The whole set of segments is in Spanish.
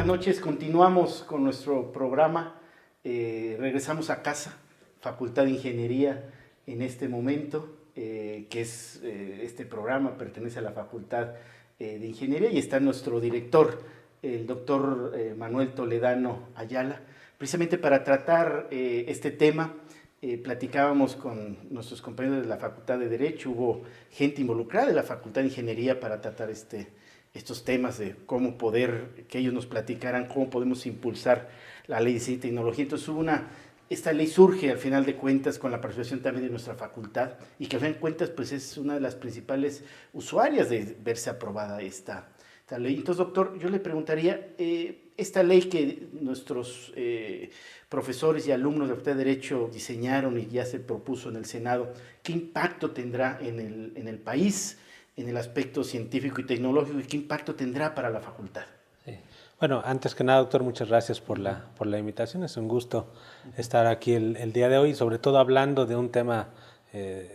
buenas noches. Continuamos con nuestro programa. Regresamos a casa, Facultad de Ingeniería en este momento, que es este programa pertenece a la Facultad de Ingeniería y está nuestro director, el doctor Manuel Toledano Ayala, precisamente para tratar este tema. Platicábamos con nuestros compañeros de la Facultad de Derecho, hubo gente involucrada de la Facultad de Ingeniería para tratar estos temas de cómo poder, que ellos nos platicaran cómo podemos impulsar la ley de ciencia y tecnología. Entonces esta ley surge al final de cuentas con la participación también de nuestra facultad y que al final de cuentas pues es una de las principales usuarias de verse aprobada esta ley. Entonces, doctor, yo le preguntaría, esta ley que nuestros profesores y alumnos de la Facultad de Derecho diseñaron y ya se propuso en el Senado, ¿qué impacto tendrá en el país, en el aspecto científico y tecnológico, y qué impacto tendrá para la facultad? Sí. Bueno, antes que nada, doctor, muchas gracias por la invitación. Es un gusto estar aquí el día de hoy, sobre todo hablando de un tema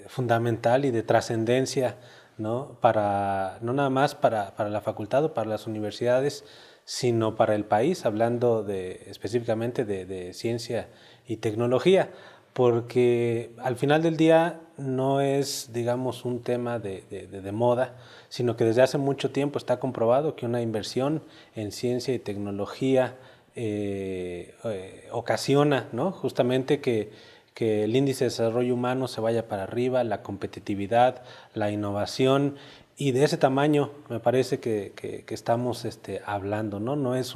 fundamental y de trascendencia, ¿no? No nada más para la facultad o para las universidades, sino para el país, hablando específicamente de ciencia y tecnología, porque al final del día no es, digamos, un tema de moda, sino que desde hace mucho tiempo está comprobado que una inversión en ciencia y tecnología ocasiona, ¿no? Justamente que el índice de desarrollo humano se vaya para arriba, la competitividad, la innovación, y de ese tamaño me parece que estamos hablando, ¿no? No es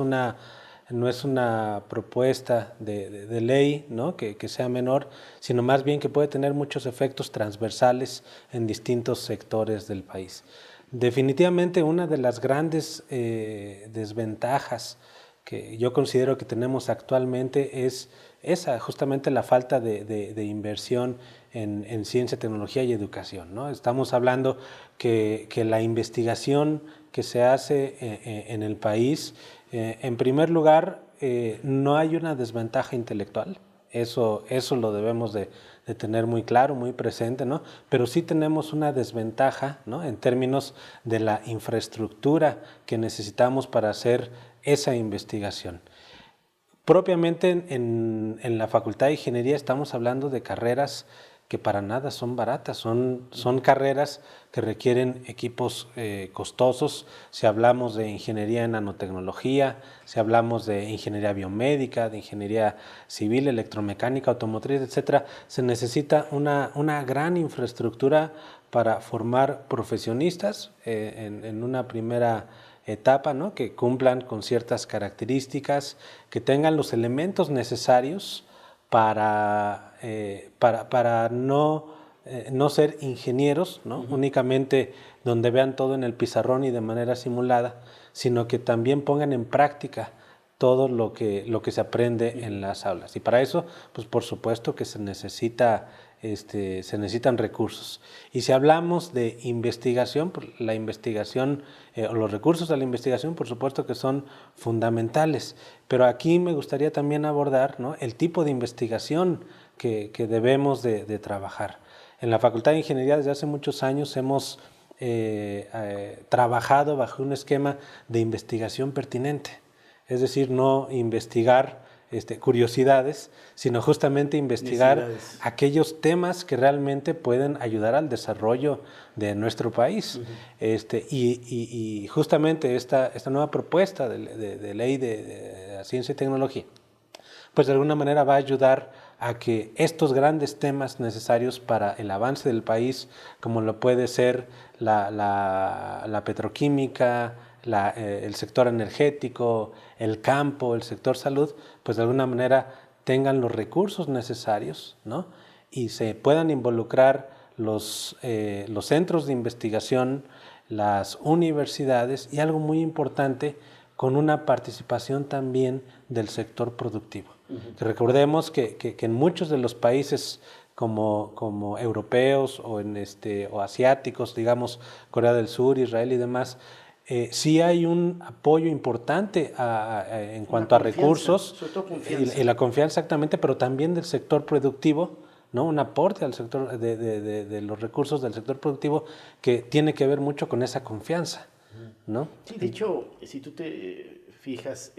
una propuesta de ley, ¿no? que sea menor, sino más bien que puede tener muchos efectos transversales en distintos sectores del país. Definitivamente una de las grandes desventajas que yo considero que tenemos actualmente es esa, justamente la falta de inversión en ciencia, tecnología y educación, ¿no? Estamos hablando que la investigación que se hace en el país, en primer lugar, no hay una desventaja intelectual. Eso lo debemos de tener muy claro, muy presente, ¿no? Pero sí tenemos una desventaja, ¿no? En términos de la infraestructura que necesitamos para hacer esa investigación. Propiamente en la Facultad de Ingeniería estamos hablando de carreras que para nada son baratas, son carreras que requieren equipos costosos. Si hablamos de ingeniería en nanotecnología, si hablamos de ingeniería biomédica, de ingeniería civil, electromecánica, automotriz, etcétera, se necesita una gran infraestructura para formar profesionistas en una primera etapa, ¿no? Que cumplan con ciertas características, que tengan los elementos necesarios para no ser ingenieros, ¿no? Únicamente donde vean todo en el pizarrón y de manera simulada, sino que también pongan en práctica todo lo que se aprende en las aulas. Y para eso, pues por supuesto que se necesitan recursos. Y si hablamos de investigación, la investigación o los recursos de la investigación, por supuesto que son fundamentales. Pero aquí me gustaría también abordar, ¿no? El tipo de investigación que debemos de trabajar. En la Facultad de Ingeniería desde hace muchos años hemos trabajado bajo un esquema de investigación pertinente. Es decir, no investigar curiosidades, sino justamente investigar aquellos temas que realmente pueden ayudar al desarrollo de nuestro país. Y justamente esta nueva propuesta de ley de ciencia y tecnología, pues de alguna manera va a ayudar a que estos grandes temas necesarios para el avance del país, como lo puede ser la petroquímica, el sector energético, el campo, el sector salud, pues de alguna manera tengan los recursos necesarios, ¿no? Y se puedan involucrar los centros de investigación, las universidades y algo muy importante, con una participación también del sector productivo. Que recordemos que en muchos de los países como europeos o asiáticos, digamos Corea del Sur, Israel y demás, sí hay un apoyo importante en cuanto a recursos y la confianza exactamente, pero también del sector productivo, ¿no? Un aporte al sector de los recursos del sector productivo que tiene que ver mucho con esa confianza, ¿no? Sí, de hecho, si tú te fijas,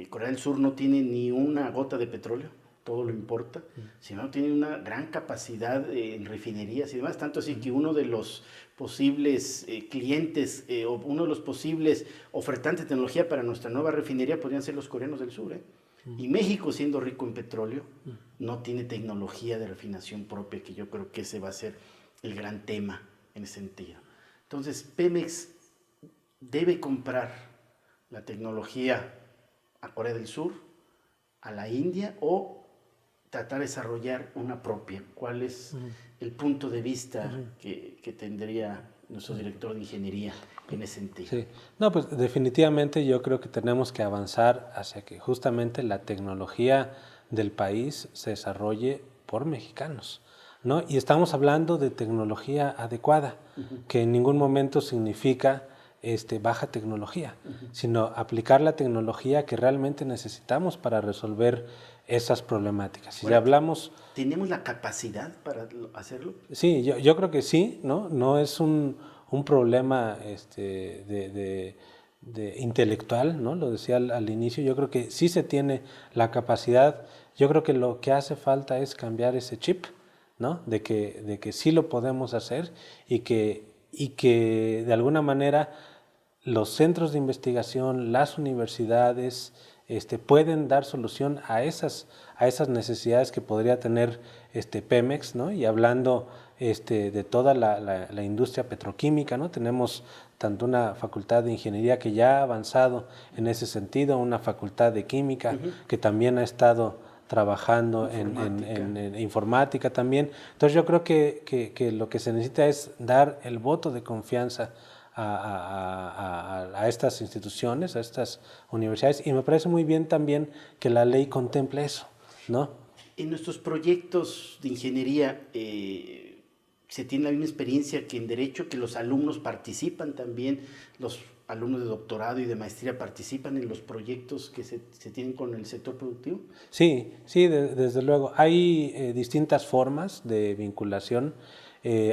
Corea del Sur no tiene ni una gota de petróleo, todo lo importa, sino tiene una gran capacidad en refinerías y demás, tanto así que uno de los posibles clientes o uno de los posibles ofertantes de tecnología para nuestra nueva refinería podrían ser los coreanos del sur. Y México, siendo rico en petróleo, no tiene tecnología de refinación propia, que yo creo que ese va a ser el gran tema en ese sentido. Entonces, Pemex debe comprar la tecnología a Corea del Sur, a la India, o tratar de desarrollar una propia. ¿Cuál es el punto de vista que tendría nuestro director de ingeniería en ese sentido? Sí, no, pues definitivamente yo creo que tenemos que avanzar hacia que justamente la tecnología del país se desarrolle por mexicanos, ¿no? Y estamos hablando de tecnología adecuada, que en ningún momento significa baja tecnología, sino aplicar la tecnología que realmente necesitamos para resolver esas problemáticas. Si hablamos... ¿Tenemos la capacidad para hacerlo? Sí, yo creo que sí, ¿no? No es un problema de intelectual, ¿no? Lo decía al inicio, yo creo que sí se tiene la capacidad. Yo creo que lo que hace falta es cambiar ese chip, ¿no? De que sí lo podemos hacer y que de alguna manera los centros de investigación, las universidades, pueden dar solución a esas necesidades que podría tener Pemex, ¿no? Y hablando de toda la industria petroquímica, ¿no? Tenemos tanto una facultad de ingeniería que ya ha avanzado en ese sentido, una facultad de química que también ha estado trabajando en informática también. Entonces yo creo que lo que se necesita es dar el voto de confianza a estas instituciones, a estas universidades, y me parece muy bien también que la ley contemple eso, ¿no? En nuestros proyectos de ingeniería se tiene la misma experiencia que en Derecho, que los alumnos participan también, los alumnos de doctorado y de maestría participan en los proyectos que se tienen con el sector productivo. Sí, desde luego. Hay distintas formas de vinculación.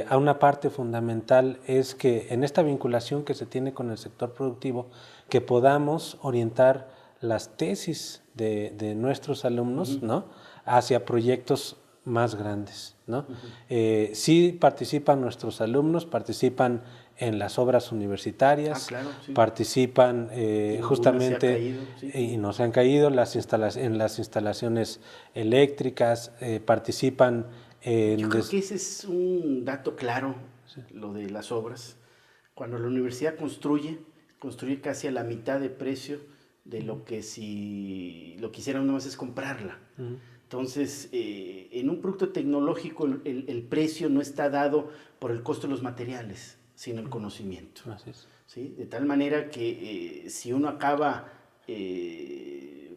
A una parte fundamental es que en esta vinculación que se tiene con el sector productivo, que podamos orientar las tesis de nuestros alumnos, ¿no? Hacia proyectos más grandes, ¿no? Sí participan nuestros alumnos, participan en las obras universitarias, claro, sí. Participan justamente, caído, sí. Y no se han caído, en las instalaciones eléctricas, participan en... Yo creo que ese es un dato claro, lo de las obras. Cuando la universidad construye casi a la mitad de precio de lo que si lo quisieran nada más es comprarla. Entonces, en un producto tecnológico el precio no está dado por el costo de los materiales, sino el conocimiento. Así es. ¿Sí? De tal manera que si uno acaba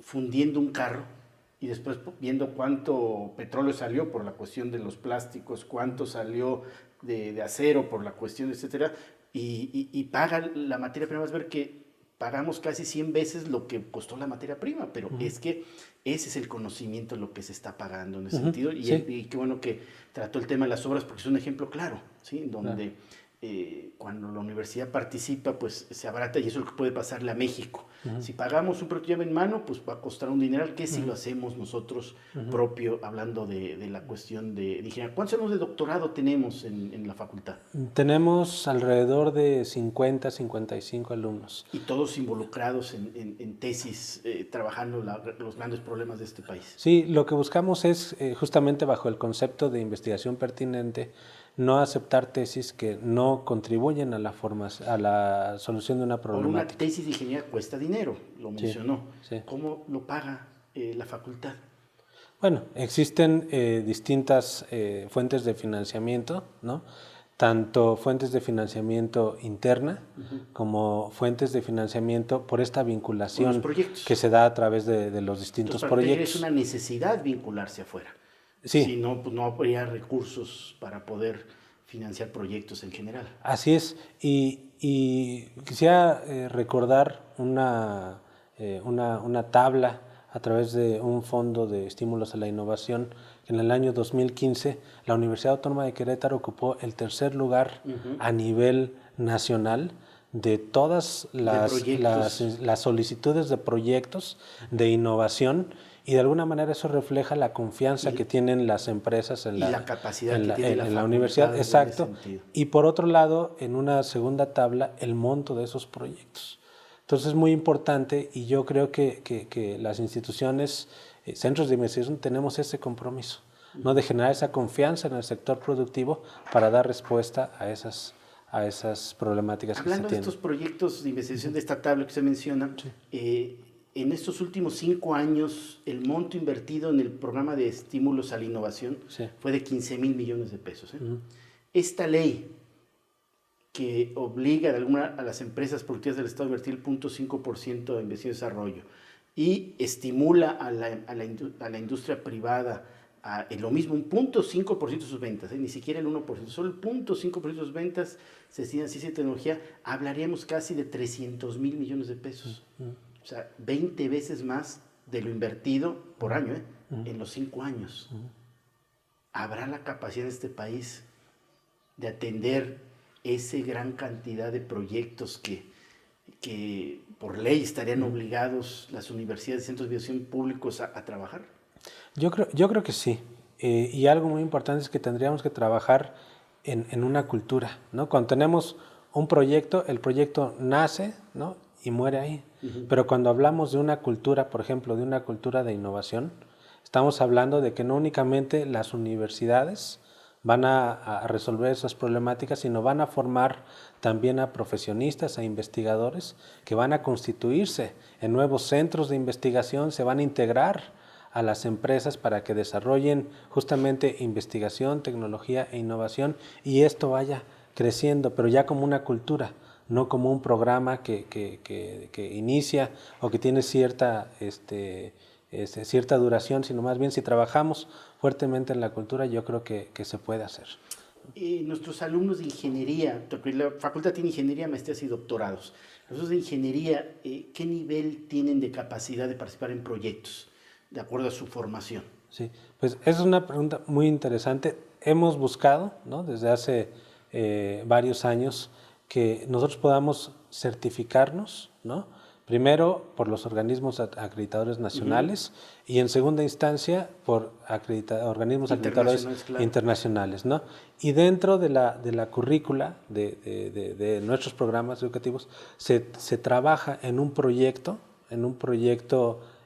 fundiendo un carro y después viendo cuánto petróleo salió por la cuestión de los plásticos, cuánto salió de acero por la cuestión, etcétera, y paga la materia prima, vas a ver que pagamos casi 100 veces lo que costó la materia prima, pero es que ese es el conocimiento lo que se está pagando en ese sentido, y, sí. Y qué bueno que trató el tema de las obras, porque es un ejemplo claro, ¿sí? Donde cuando la universidad participa, pues se abarata, y eso es lo que puede pasarle a México. Si pagamos un proyecto en mano, pues va a costar un dineral, que si lo hacemos nosotros propio, hablando de la cuestión de ingeniería. ¿Cuántos años de doctorado tenemos en la facultad? Tenemos alrededor de 50, 55 alumnos. Y todos involucrados en tesis, trabajando los grandes problemas de este país. Sí, lo que buscamos es justamente bajo el concepto de investigación pertinente, no aceptar tesis que no contribuyen a la solución de una problemática. Una tesis de ingeniería cuesta dinero, lo mencionó. Sí. ¿Cómo lo paga la facultad? Bueno, existen distintas fuentes de financiamiento, ¿no? Tanto fuentes de financiamiento interna como fuentes de financiamiento por esta vinculación que se da a través de los distintos proyectos. Es una necesidad vincularse afuera. Sí. Si no, pues no habría recursos para poder financiar proyectos en general. Así es. Y quisiera recordar una tabla a través de un fondo de estímulos a la innovación. En el año 2015, la Universidad Autónoma de Querétaro ocupó el tercer lugar a nivel nacional de todas las solicitudes de proyectos de innovación, y de alguna manera eso refleja la confianza que tienen las empresas en la capacidad que tiene la universidad. Exacto. Y por otro lado, en una segunda tabla, el monto de esos proyectos. Entonces es muy importante, y yo creo que las instituciones, centros de investigación, tenemos ese compromiso, ¿no? De generar esa confianza en el sector productivo para dar respuesta a esas problemáticas que se tienen. Hablando de estos proyectos de investigación de esta tabla que usted menciona, en estos últimos 5 años, el monto invertido en el programa de estímulos a la innovación fue de 15,000 millones de pesos. Esta ley que obliga de alguna a las empresas productivas del Estado a invertir el 0.5% de investigación y desarrollo y estimula a la industria privada en lo mismo, un 0.5% de sus ventas, ni siquiera el 1%, solo el 0.5% de sus ventas se destinan a ciencia y tecnología, hablaríamos casi de 300,000 millones de pesos. O sea, 20 veces más de lo invertido por año en los 5 años. ¿Habrá la capacidad de este país de atender esa gran cantidad de proyectos que por ley estarían obligados las universidades y centros de investigación públicos a trabajar? Yo creo que sí. Y algo muy importante es que tendríamos que trabajar en una cultura, ¿no? Cuando tenemos un proyecto, el proyecto nace, ¿no? Y muere ahí. Pero cuando hablamos de una cultura, por ejemplo, de una cultura de innovación, estamos hablando de que no únicamente las universidades van a resolver esas problemáticas, sino van a formar también a profesionistas, a investigadores que van a constituirse en nuevos centros de investigación, se van a integrar a las empresas para que desarrollen justamente investigación, tecnología e innovación, y esto vaya creciendo, pero ya como una cultura, no como un programa que inicia o que tiene cierta duración, sino más bien si trabajamos fuertemente en la cultura, yo creo que se puede hacer. Nuestros alumnos de ingeniería, porque la facultad tiene ingeniería, maestrías y doctorados, los de ingeniería, ¿qué nivel tienen de capacidad de participar en proyectos de acuerdo a su formación? Sí, pues esa es una pregunta muy interesante. Hemos buscado, ¿no? Desde hace varios años que nosotros podamos certificarnos, ¿no? Primero por los organismos acreditadores nacionales y en segunda instancia por organismos acreditadores internacionales, ¿no? Y dentro de la currícula de nuestros programas educativos se trabaja en un proyecto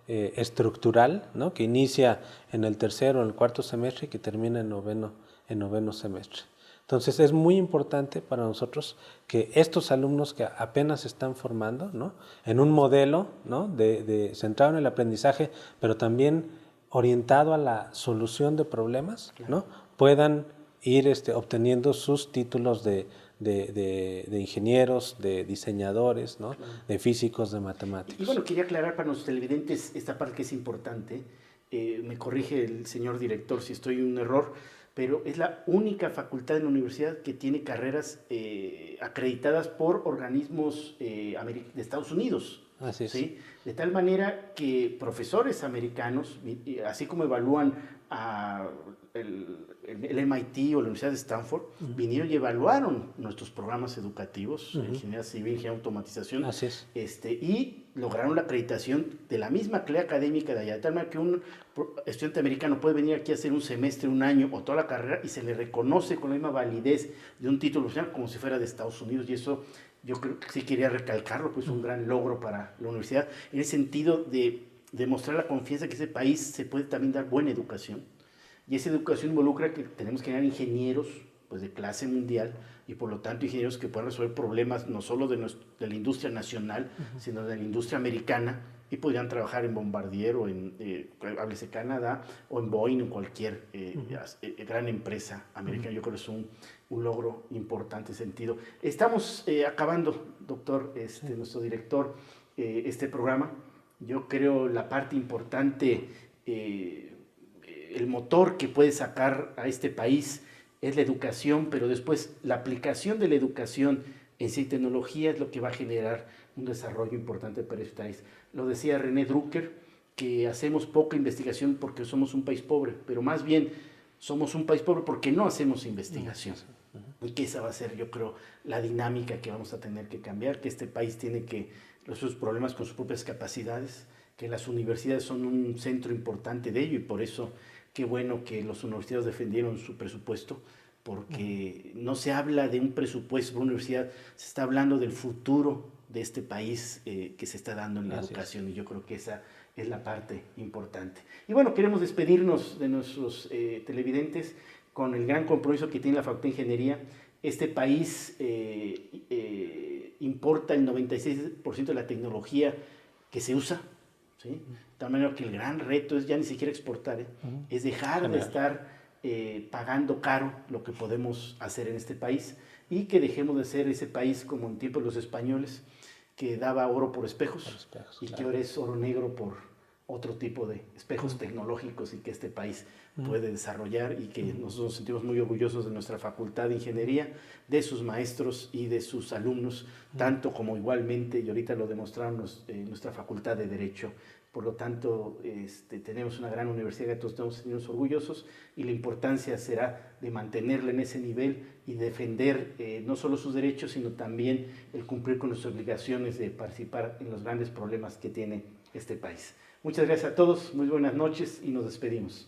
estructural, ¿no? Que inicia en el tercero o en el cuarto semestre y que termina en noveno semestre. Entonces es muy importante para nosotros que estos alumnos que apenas se están formando, ¿no? En un modelo, ¿no? centrado en el aprendizaje, pero también orientado a la solución de problemas, ¿no? Puedan ir obteniendo sus títulos de ingenieros, de diseñadores, ¿no? De físicos, de matemáticos. Y bueno, quería aclarar para nuestros televidentes esta parte que es importante. Me corrige el señor director si estoy en un error, pero es la única facultad en la universidad que tiene carreras acreditadas por organismos de Estados Unidos. Así es. ¿Sí? De tal manera que profesores americanos, así como evalúan a el MIT o la Universidad de Stanford, vinieron y evaluaron nuestros programas educativos, ingeniería civil, ingeniería de automatización, así es. Y lograron la acreditación de la misma CLE académica de allá, de tal manera que un estudiante americano puede venir aquí a hacer un semestre, un año o toda la carrera y se le reconoce con la misma validez de un título profesional como si fuera de Estados Unidos, y eso yo creo que sí quería recalcarlo, pues es un gran logro para la universidad, en el sentido de demostrar la confianza que ese país se puede también dar buena educación. Y esa educación involucra que tenemos que generar ingenieros pues, de clase mundial y por lo tanto ingenieros que puedan resolver problemas no solo de la industria nacional, sino de la industria americana, y podrían trabajar en Bombardier o en háblese Canadá o en Boeing o cualquier gran empresa americana. Yo creo que es un logro importante en ese sentido. Estamos acabando, doctor, nuestro director, este programa. Yo creo la parte importante, el motor que puede sacar a este país es la educación, pero después la aplicación de la educación en sí tecnología es lo que va a generar un desarrollo importante para este país. Lo decía René Drucker, que hacemos poca investigación porque somos un país pobre, pero más bien somos un país pobre porque no hacemos investigación. y que esa va a ser, yo creo, la dinámica que vamos a tener que cambiar, que este país tiene que resolver sus problemas con sus propias capacidades, que las universidades son un centro importante de ello y por eso qué bueno que los universitarios defendieron su presupuesto, porque no se habla de un presupuesto para una universidad, se está hablando del futuro de este país que se está dando en la educación y yo creo que esa es la parte importante. Y bueno, queremos despedirnos de nuestros televidentes con el gran compromiso que tiene la Facultad de Ingeniería. Este país importa el 96% de la tecnología que se usa, ¿sí? De tal manera que el gran reto es ya ni siquiera exportar, es dejar de estar pagando caro lo que podemos hacer en este país y que dejemos de ser ese país como en tiempos de los españoles que daba oro por espejos, y que ahora es oro negro por otro tipo de espejos tecnológicos y que este país puede desarrollar y que nosotros nos sentimos muy orgullosos de nuestra Facultad de Ingeniería, de sus maestros y de sus alumnos, tanto como igualmente, y ahorita lo demostraron nuestra Facultad de Derecho. Por lo tanto, tenemos una gran universidad que todos estamos sentirnos orgullosos y la importancia será de mantenerla en ese nivel y defender no solo sus derechos, sino también el cumplir con nuestras obligaciones de participar en los grandes problemas que tiene este país. Muchas gracias a todos, muy buenas noches y nos despedimos.